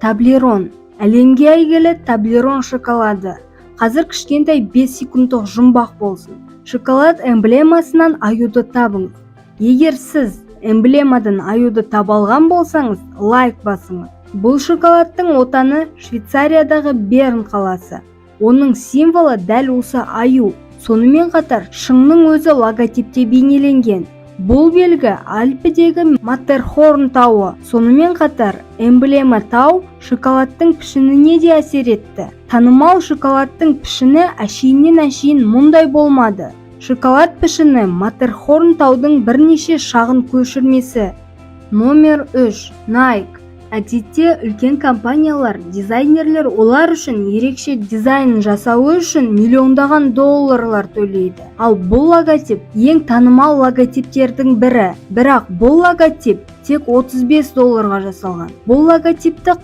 Таблерон. Әлемге әйгілі Таблерон шоколады. Қазір кішкентай 5 секундтық жұмбақ болсын. Шоколад эмблемасынан аюды табыңыз. Егер сіз эмблемадан аюды таба алған болсаңыз, лайк басыңыз. Бұл шоколадтың отаны Швейцариядағы Берн қаласы. Оның символы дәл осы аю. Сонымен қатар шыңның өзі логотипте бейнеленген. Бұл белгі Альпідегі Маттерхорн тауы. Сонымен қатар эмблема тау шоколадтың пішініне де әсер етті. Танымал шоколадтың пішіні әшейіннен мұндай болмады. Шоколад пішіні Маттерхорн таудың бірнеше шағын көшірмесі. Номер 3. Nike. Әдетте үлкен компаниялар, дизайнерлер олар үшін ерекше дизайн жасауы үшін миллиондаған долларлар төлейді. Ал бұл логотип ең танымал логотиптердің бірі. Бірақ бұл логотип тек $35 жасалған. Бұл логотипті